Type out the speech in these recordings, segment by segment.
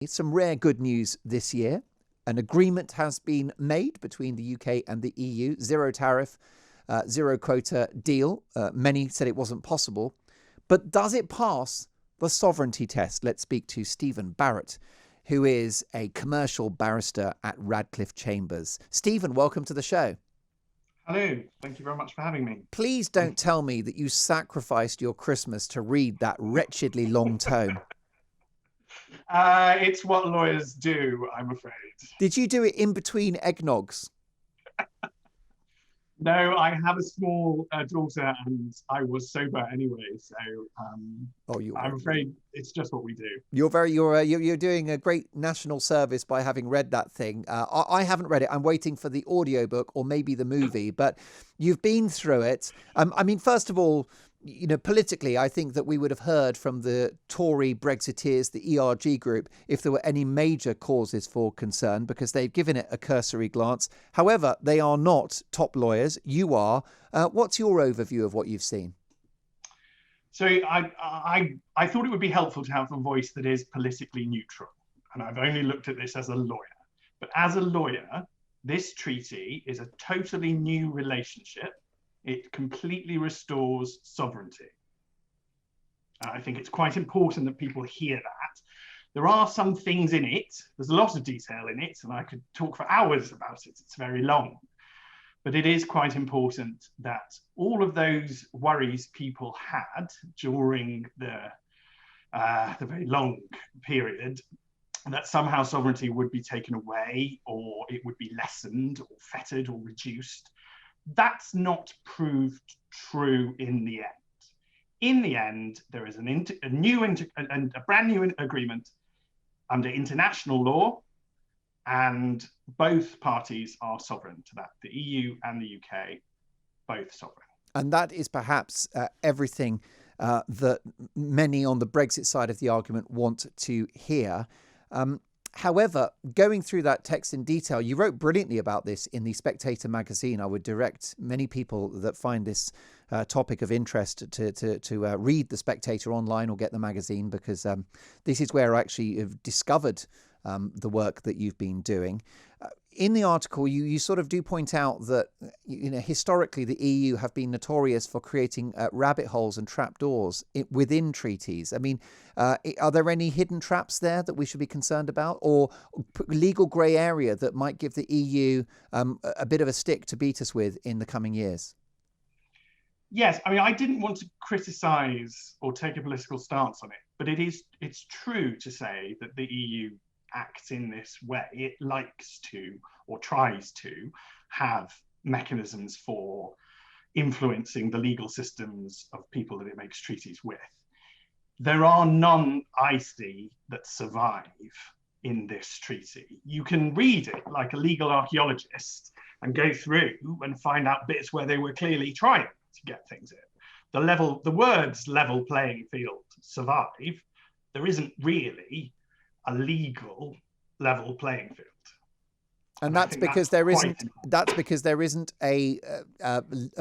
It's some rare good news this year. An agreement has been made between the UK and the EU, zero tariff, zero quota deal. Many said it wasn't possible. But does it pass the sovereignty test? Let's speak to Stephen Barrett, who is a commercial barrister at Radcliffe Chambers. Stephen, welcome to the show. Hello, thank you very much for having me. Please don't tell me that you sacrificed your Christmas to read that wretchedly long tome. It's what lawyers do, I'm afraid. Did you do it in between eggnogs? No, I have a small daughter and I was sober anyway, so I'm afraid it's just what we do. You're doing a great national service by having read that thing. I haven't read it. I'm waiting for the audiobook or maybe the movie, but you've been through it. I mean, first of all, you know, politically, I think that we would have heard from the Tory Brexiteers, the ERG group, if there were any major causes for concern, because they've given it a cursory glance. However, they are not top lawyers. You are. What's your overview of what you've seen? So I thought it would be helpful to have a voice that is politically neutral. And I've only looked at this as a lawyer. But as a lawyer, this treaty is a totally new relationship. It completely restores sovereignty. I think it's quite important that people hear that. There are some things in it. There's a lot of detail in it, and I could talk for hours about it. It's very long. But it is quite important that all of those worries people had during the very long period, that somehow sovereignty would be taken away, or it would be lessened, or fettered, or reduced, that's not proved true in the end. In the end, there is a brand new agreement under international law, and both parties are sovereign to that. The EU and the UK, both sovereign. And that is perhaps everything that many on the Brexit side of the argument want to hear. However, going through that text in detail, you wrote brilliantly about this in the Spectator magazine. I would direct many people that find this topic of interest to read the Spectator online or get the magazine, because this is where I actually have discovered the work that you've been doing. In the article, you sort of do point out that, you know, historically the EU have been notorious for creating rabbit holes and trapdoors within treaties. I mean, are there any hidden traps there that we should be concerned about, or legal grey area that might give the EU a bit of a stick to beat us with in the coming years? Yes, I mean, I didn't want to criticise or take a political stance on it, but it's true to say that the EU acts in this way. It likes to, or tries to, have mechanisms for influencing the legal systems of people that it makes treaties with. There are none I see that survive in this treaty. You can read it like a legal archaeologist and go through and find out bits where they were clearly trying to get things in. The words level playing field survive. There isn't really a legal level playing field, and that's because there isn't a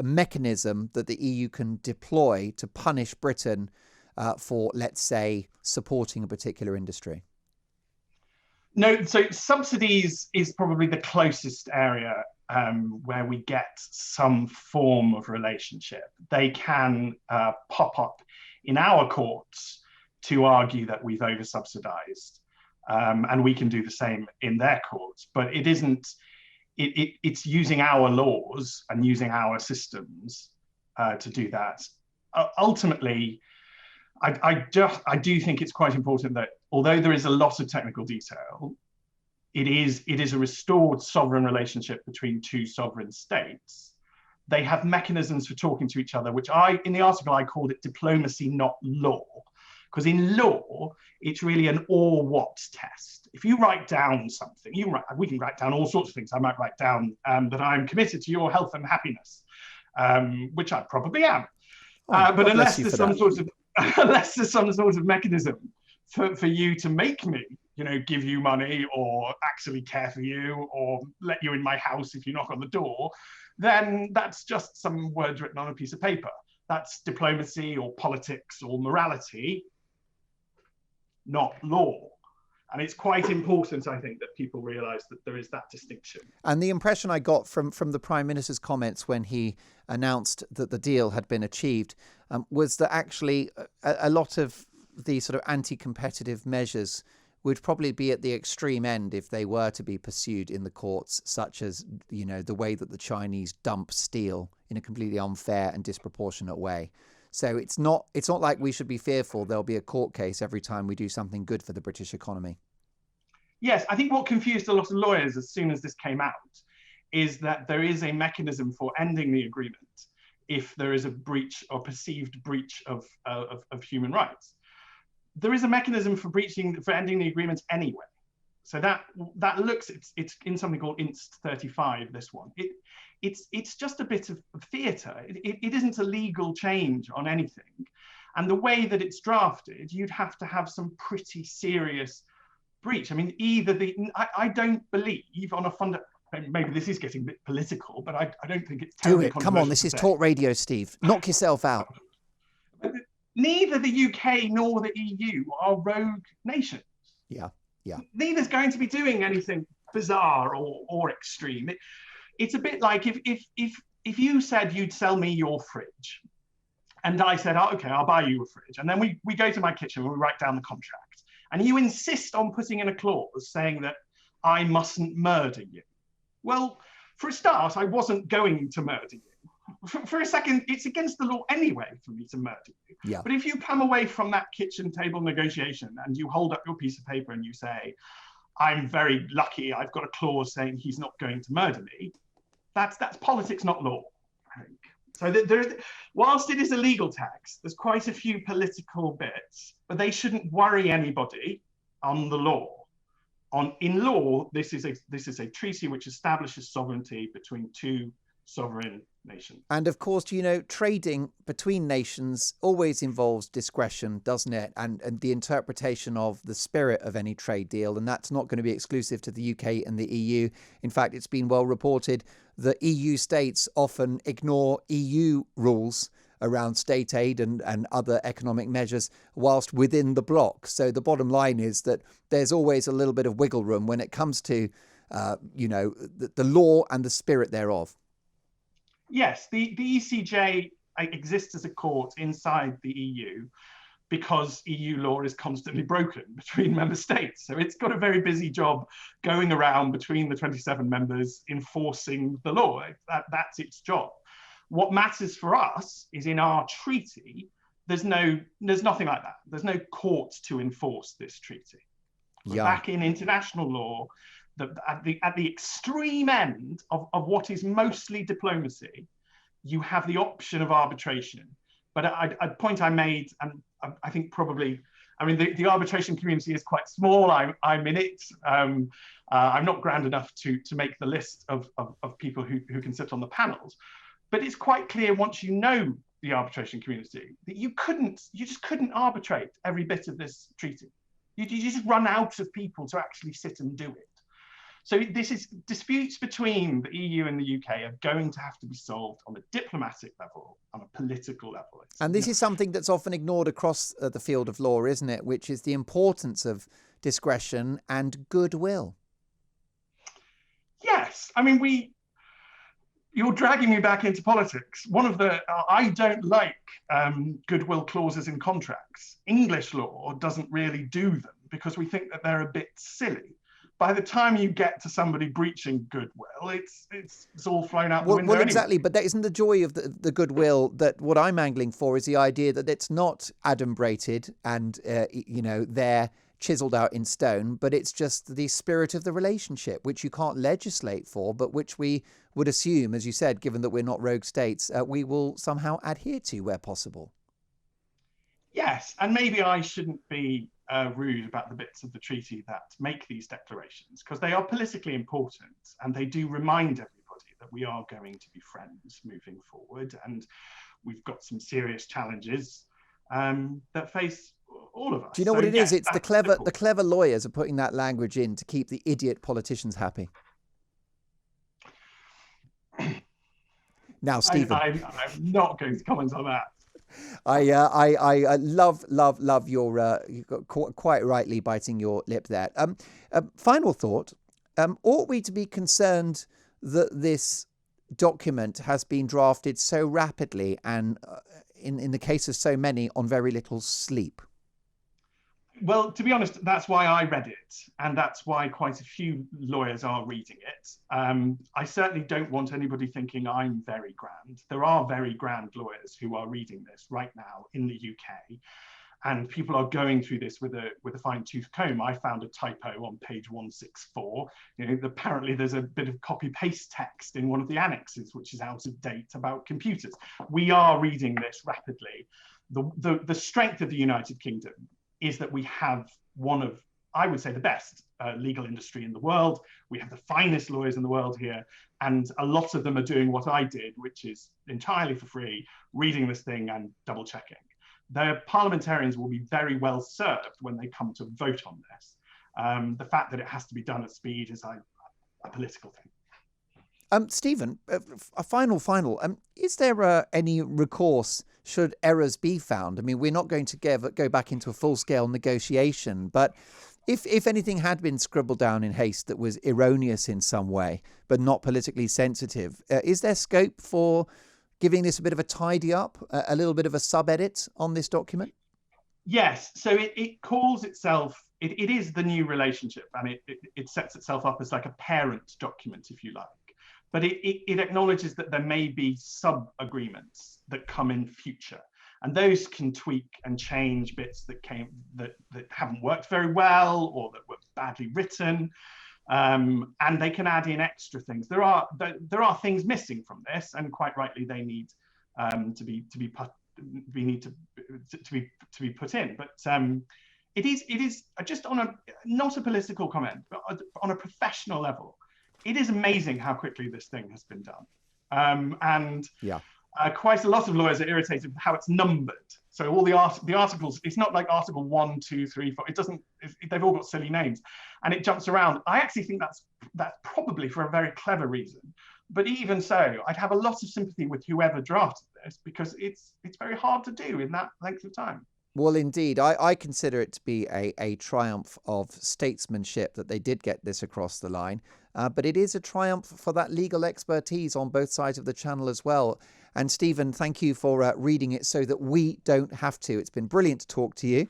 mechanism that the EU can deploy to punish Britain for, let's say, supporting a particular industry. No, so subsidies is probably the closest area where we get some form of relationship. They can pop up in our courts to argue that we've over-subsidized. And we can do the same in their courts, but it isn't. It's using our laws and using our systems to do that. Ultimately, I do think it's quite important that, although there is a lot of technical detail, it is a restored sovereign relationship between two sovereign states. They have mechanisms for talking to each other, which in the article I called it diplomacy, not law. Because in law, it's really an or what test. If you write down something, we can write down all sorts of things. I might write down that I'm committed to your health and happiness, which I probably am. But unless there's some sort of mechanism for you to make me, give you money or actually care for you or let you in my house if you knock on the door, then that's just some words written on a piece of paper. That's diplomacy or politics or morality, not law. And it's quite important, I think, that people realise that there is that distinction. And the impression I got from the Prime Minister's comments when he announced that the deal had been achieved was that actually a lot of the sort of anti-competitive measures would probably be at the extreme end if they were to be pursued in the courts, such as, you know, the way that the Chinese dump steel in a completely unfair and disproportionate way. So it's not like we should be fearful there'll be a court case every time we do something good for the British economy. Yes, I think what confused a lot of lawyers as soon as this came out is that there is a mechanism for ending the agreement if there is a breach or perceived breach of human rights. There is a mechanism for ending the agreement anyway. So that looks, it's in something called Inst 35, this one. It's just a bit of theatre. It isn't a legal change on anything. And the way that it's drafted, you'd have to have some pretty serious breach. I mean, I don't believe on a maybe this is getting a bit political, but I don't think it's terribly controversial. Come on, this is Talk Radio, Steve. Knock yourself out. Neither the UK nor the EU are rogue nations. Yeah. Neither's going to be doing anything bizarre or extreme. It's a bit like if you said you'd sell me your fridge, and I said, oh, okay, I'll buy you a fridge, and then we go to my kitchen and we write down the contract, and you insist on putting in a clause saying that I mustn't murder you. Well, for a start, I wasn't going to murder you. For a second, it's against the law anyway for me to murder you. Yeah. But if you come away from that kitchen table negotiation and you hold up your piece of paper and you say, I'm very lucky, I've got a clause saying he's not going to murder me, that's politics, not law, I think. So whilst it is a legal tax, there's quite a few political bits, but they shouldn't worry anybody on the law. In law, this is a treaty which establishes sovereignty between two sovereign nations. And of course, you know, trading between nations always involves discretion, doesn't it? And the interpretation of the spirit of any trade deal. And that's not going to be exclusive to the UK and the EU. In fact, it's been well reported that EU states often ignore EU rules around state aid and other economic measures whilst within the bloc. So the bottom line is that there's always a little bit of wiggle room when it comes to, the law and the spirit thereof. Yes, the ECJ exists as a court inside the EU because EU law is constantly broken between member states. So it's got a very busy job going around between the 27 members enforcing the law. That's its job. What matters for us is in our treaty, there's nothing like that. There's no court to enforce this treaty. Yeah. Back in international law, at the extreme end of what is mostly diplomacy, you have the option of arbitration. But a point I made, and I think probably, I mean, the arbitration community is quite small. I'm in it. I'm not grand enough to make the list of people who can sit on the panels. But it's quite clear once you know the arbitration community that you just couldn't arbitrate every bit of this treaty. You just run out of people to actually sit and do it. So this is disputes between the EU and the UK are going to have to be solved on a diplomatic level, on a political level. And this is something that's often ignored across the field of law, isn't it? Which is the importance of discretion and goodwill. Yes. I mean, you're dragging me back into politics. I don't like goodwill clauses in contracts. English law doesn't really do them because we think that they're a bit silly. By the time you get to somebody breaching goodwill, it's all flown out the window. Well, exactly. But that isn't the joy of the goodwill. That what I'm angling for is the idea that it's not adumbrated and they're chiseled out in stone, but it's just the spirit of the relationship, which you can't legislate for, but which we would assume, as you said, given that we're not rogue states, we will somehow adhere to where possible. Yes, and maybe I shouldn't be rude about the bits of the treaty that make these declarations, because they are politically important and they do remind everybody that we are going to be friends moving forward, and we've got some serious challenges that face all of us. Do you know what it is? It's the clever lawyers are putting that language in to keep the idiot politicians happy. Now, Stephen. I'm not going to comment on that. I love your you got quite rightly biting your lip there. Final thought: ought we to be concerned that this document has been drafted so rapidly and, in the case of so many, on very little sleep? Well, to be honest, that's why I read it, and that's why quite a few lawyers are reading it. I certainly don't want anybody thinking I'm very grand. There are very grand lawyers who are reading this right now in the UK, and people are going through this with a fine-tooth comb. I found a typo on page 164. Apparently there's a bit of copy-paste text in one of the annexes, which is out of date about computers. We are reading this rapidly. The strength of the United Kingdom is that we have one of, I would say, the best legal industry in the world. We have the finest lawyers in the world here, and a lot of them are doing what I did, which is entirely for free, reading this thing and double checking. Their parliamentarians will be very well served when they come to vote on this. The fact that it has to be done at speed is a political thing. Stephen, a final. Is there any recourse should errors be found? I mean, we're not going to go back into a full-scale negotiation, but if anything had been scribbled down in haste that was erroneous in some way, but not politically sensitive, is there scope for giving this a bit of a tidy up, a little bit of a sub-edit on this document? Yes, so it calls itself, it is the new relationship, and it sets itself up as like a parent document, if you like. But it acknowledges that there may be sub-agreements that come in future, and those can tweak and change bits that haven't worked very well or that were badly written, and they can add in extra things. There are things missing from this, and quite rightly they need to be put in. But it is just on not a political comment, but on a professional level. It is amazing how quickly this thing has been done. Quite a lot of lawyers are irritated with how it's numbered. So all the articles, it's not like article 1, 2, 3, 4. It doesn't. They've all got silly names, and it jumps around. I actually think that's probably for a very clever reason. But even so, I'd have a lot of sympathy with whoever drafted this, because it's very hard to do in that length of time. Well, indeed, I consider it to be a triumph of statesmanship that they did get this across the line. But it is a triumph for that legal expertise on both sides of the channel as well. And Stephen, thank you for reading it so that we don't have to. It's been brilliant to talk to you.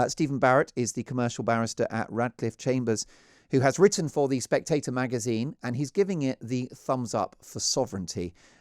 Stephen Barrett is the commercial barrister at Radcliffe Chambers, who has written for the Spectator magazine, and he's giving it the thumbs up for sovereignty.